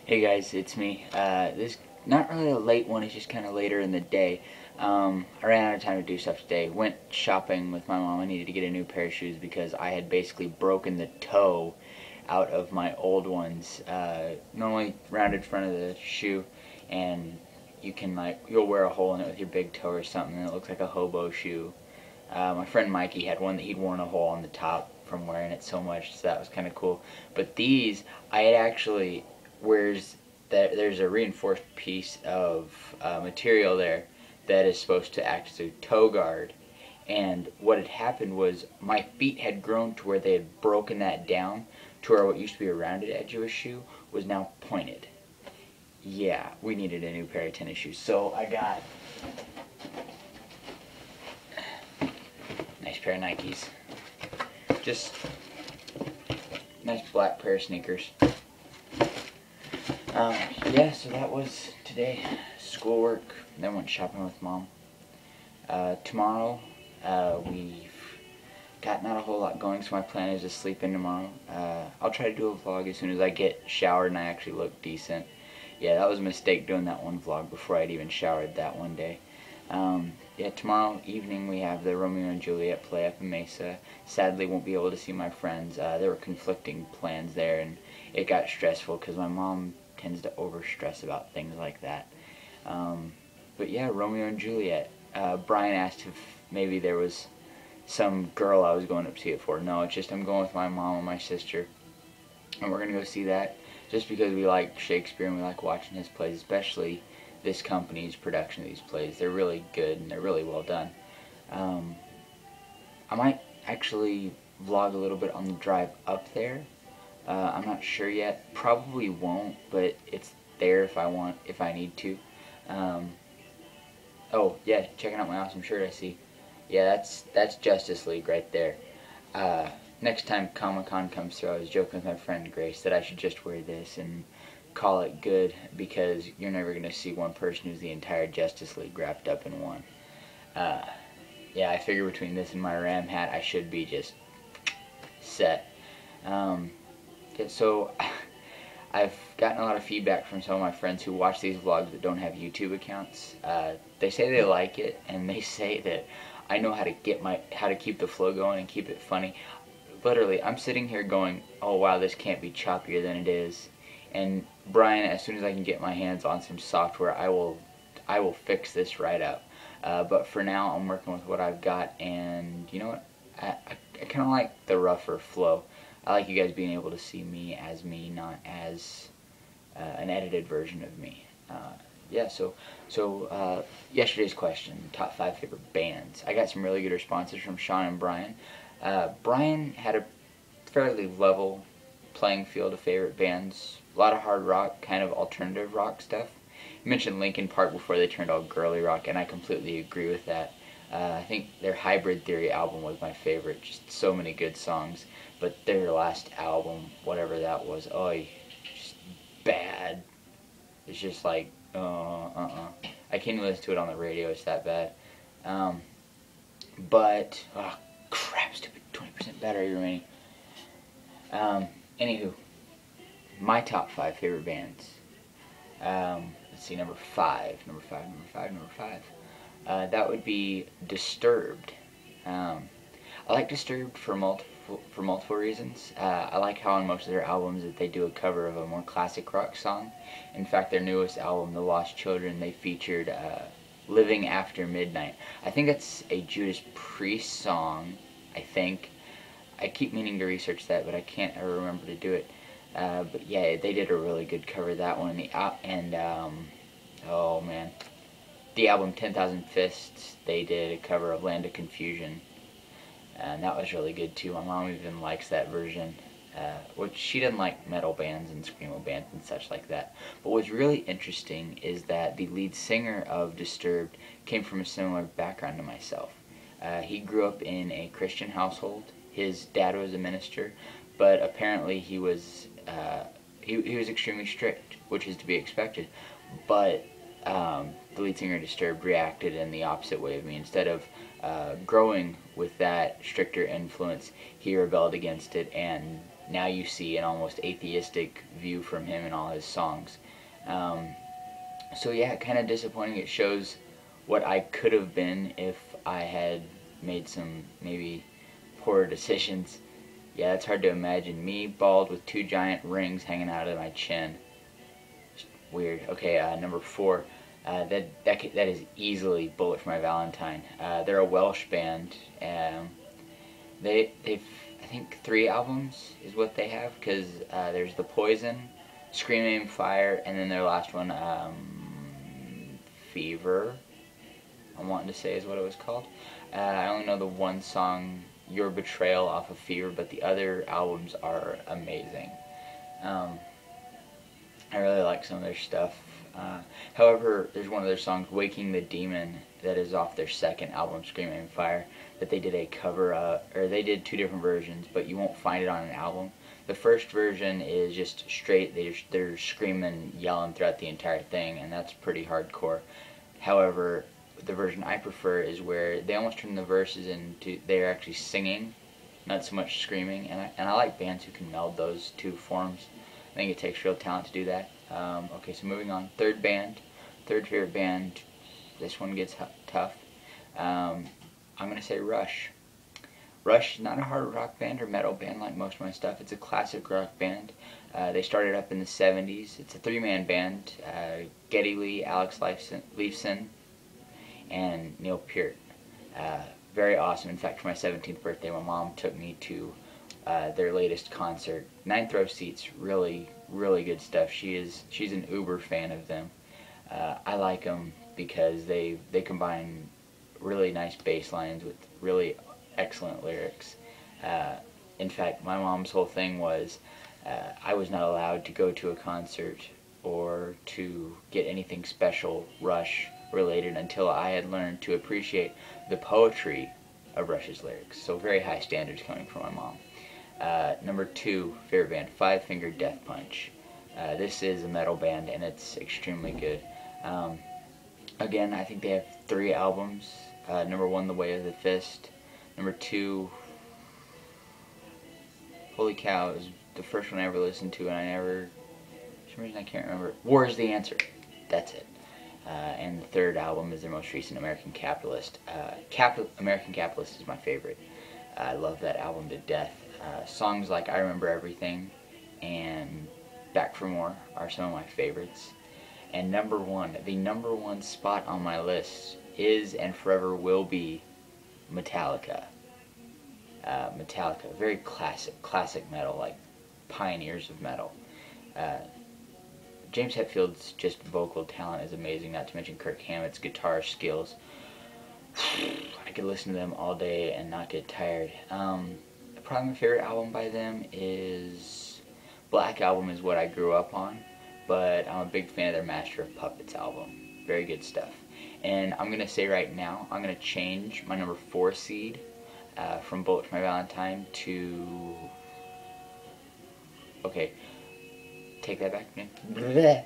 Hey guys, it's me. This not really a late one, it's just kind of later in the day. I ran out of time to do stuff today. Went shopping with my mom. I needed to get a new pair of shoes because I had basically broken the toe out of my old ones. Normally rounded front of the shoe, and you'll wear a hole in it with your big toe or something, and it looks like a hobo shoe. My friend Mikey had one that he'd worn a hole on the top from wearing it so much, so that was kind of cool. But these, I had actually, where's that? There's a reinforced piece of material there that is supposed to act as a toe guard. And what had happened was my feet had grown to where they had broken that down to where what used to be a rounded edge of a shoe was now pointed. Yeah, we needed a new pair of tennis shoes, so I got nice pair of Nikes. Just nice black pair of sneakers. Yeah, so that was today. Schoolwork, then went shopping with Mom. Tomorrow, we've got not a whole lot going, so my plan is to sleep in tomorrow. I'll try to do a vlog as soon as I get showered and I actually look decent. Yeah, that was a mistake doing that one vlog before I'd even showered that one day. Yeah, tomorrow evening we have the Romeo and Juliet play up in Mesa. Sadly, won't be able to see my friends. There were conflicting plans there, and it got stressful because my mom tends to overstress about things like that. But yeah, Romeo and Juliet. Brian asked if maybe there was some girl I was going to see it for. No, it's just I'm going with my mom and my sister, and we're going to go see that just because we like Shakespeare and we like watching his plays, especially this company's production of these plays. They're really good and they're really well done. I might actually vlog a little bit on the drive up there. I'm not sure yet. Probably won't, but it's there if I need to. Oh yeah, checking out my awesome shirt I see. Yeah, that's Justice League right there. Next time Comic-Con comes through, I was joking with my friend Grace that I should just wear this and call it good, because you're never going to see one person who's the entire Justice League wrapped up in one. Yeah, I figure between this and my Ram hat, I should be just set. So I've gotten a lot of feedback from some of my friends who watch these vlogs that don't have YouTube accounts. They say they like it, and they say that I know how to keep the flow going and keep it funny. Literally, I'm sitting here going, oh wow, this can't be choppier than it is. And Brian, as soon as I can get my hands on some software, I will fix this right up. But for now, I'm working with what I've got, and you know what? I kind of like the rougher flow. I like you guys being able to see me, not as an edited version of me. Yeah, so yesterday's question, top 5 favorite bands. I got some really good responses from Sean and Brian. Brian had a fairly level playing field of favorite bands. A lot of hard rock, kind of alternative rock stuff. You mentioned Linkin Park before they turned all girly rock, and I completely agree with that. I think their Hybrid Theory album was my favorite. Just so many good songs. But their last album, whatever that was, just bad. It's just like, I can't even listen to it on the radio, it's that bad. But, oh crap, stupid 20% battery remaining. Anywho, my top 5 favorite bands. Let's see, number 5. That would be Disturbed. I like Disturbed for multiple reasons. I like how on most of their albums that they do a cover of a more classic rock song. In fact, their newest album, The Lost Children, they featured Living After Midnight. I think that's a Judas Priest song, I think. I keep meaning to research that, but I can't ever remember to do it. But yeah, they did a really good cover of that one. Oh man, the album 10,000 Fists, they did a cover of Land of Confusion, and that was really good too. My mom even likes that version, which she doesn't like metal bands and screamo bands and such like that. But what's really interesting is that the lead singer of Disturbed came from a similar background to myself. He grew up in a Christian household. His dad was a minister, but apparently he was extremely strict, which is to be expected. But the lead singer of Disturbed reacted in the opposite way of me. Instead of growing with that stricter influence, he rebelled against it and now you see an almost atheistic view from him in all his songs. So yeah, kind of disappointing. It shows what I could have been if I had made some maybe poor decisions. Yeah, it's hard to imagine me bald with 2 giant rings hanging out of my chin. Weird. Okay, number 4. That is easily Bullet for My Valentine. They're a Welsh band. They've I think 3 albums is what they have, because there's The Poison, Scream Aim Fire, and then their last one, Fever, I'm wanting to say is what it was called. I only know the one song, Your Betrayal, off of Fever, but the other albums are amazing. I really like some of their stuff. However, there's one of their songs, Waking the Demon, that is off their second album, Scream Aim Fire, that they did a cover, or they did 2 different versions, but you won't find it on an album. The first version is just straight, they're screaming, yelling throughout the entire thing, and that's pretty hardcore. However, the version I prefer is where they almost turn the verses into, they're actually singing, not so much screaming, and I like bands who can meld those 2 forms. I think it takes real talent to do that. Okay, so moving on. Third favorite band. This one gets tough. I'm going to say Rush. Rush is not a hard rock band or metal band like most of my stuff. It's a classic rock band. They started up in the 70s. It's a 3-man band. Geddy Lee, Alex Lifeson, and Neil Peart. Very awesome. In fact, for my 17th birthday, my mom took me to their latest concert. 9th row seats, really good stuff. She's an uber fan of them. I like them because they combine really nice bass lines with really excellent lyrics. In fact, my mom's whole thing was I was not allowed to go to a concert or to get anything special Rush related until I had learned to appreciate the poetry of Rush's lyrics. So very high standards coming from my mom. Number 2 favorite band, Five Finger Death Punch. This is a metal band and it's extremely good. Again, I think they have 3 albums. Number 1, The Way of the Fist. Number 2, holy cow, it was the first one I ever listened to, and for some reason I can't remember. War is the Answer. That's it. And the 3rd album is their most recent, American Capitalist. American Capitalist is my favorite. I love that album to death. Songs like I Remember Everything and Back for More are some of my favorites. And number 1, the number 1 spot on my list is and forever will be Metallica. Metallica, very classic metal, like pioneers of metal. James Hetfield's just vocal talent is amazing, not to mention Kirk Hammett's guitar skills. I could listen to them all day and not get tired. Probably my favorite album by them is Black Album is what I grew up on, but I'm a big fan of their Master of Puppets album. Very good stuff. And I'm going to say right now, I'm going to change my number 4 seed from Bullet for My Valentine to... Okay, take that back. Bleh.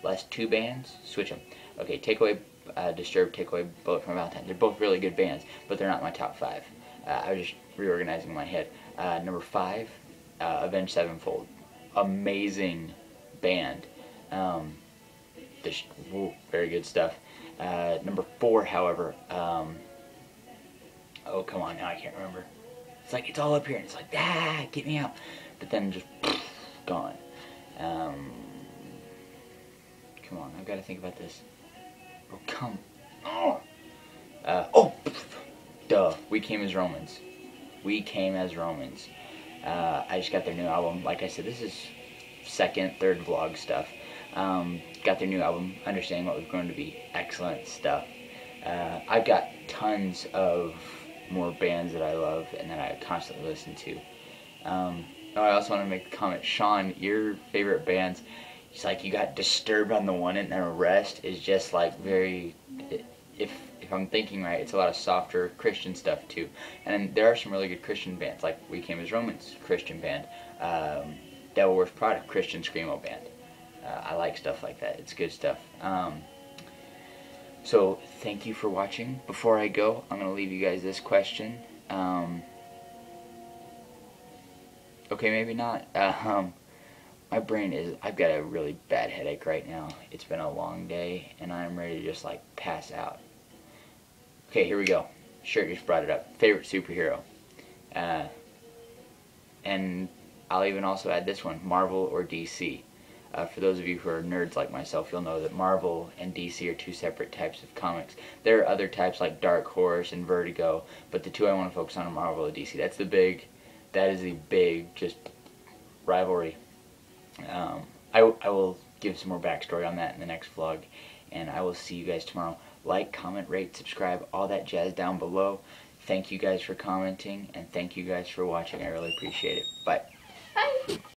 Last 2 bands, switch them. Okay, take away Disturbed, take away Bullet for My Valentine. They're both really good bands, but they're not my top 5. I was just reorganizing my head. Number 5, Avenged Sevenfold. Amazing band. Just very good stuff. Number 4, however, oh come on, now I can't remember. It's like it's all up here, and it's like get me out. But then just gone. Come on, I've got to think about this. Oh come. Duh. We Came as Romans. We Came as Romans. I just got their new album. Like I said, this is 2nd, 3rd vlog stuff. Got their new album, Understanding What We've Grown to Be. Excellent stuff. I've got tons of more bands that I love and that I constantly listen to. I also want to make a comment. Sean, your favorite bands, it's like you got Disturbed on the one and the rest is just like very... If I'm thinking right, it's a lot of softer Christian stuff too. And there are some really good Christian bands, like We Came as Romans, Christian band. Devil Wears Prada, Christian Screamo band. I like stuff like that. It's good stuff. So thank you for watching. Before I go, I'm going to leave you guys this question. Okay, maybe not. My brain is, I've got a really bad headache right now. It's been a long day, and I'm ready to just, like, pass out. Okay, here we go. Shirt just brought it up. Favorite superhero. Uh, and I'll even also add this one, Marvel or DC. For those of you who are nerds like myself, you'll know that Marvel and DC are two separate types of comics. There are other types like Dark Horse and Vertigo, but the two I want to focus on are Marvel and DC. That is the big, just rivalry. I will give some more backstory on that in the next vlog, and I will see you guys tomorrow. Like, comment, rate, subscribe, all that jazz down below. Thank you guys for commenting, and thank you guys for watching. I really appreciate it. Bye. Bye.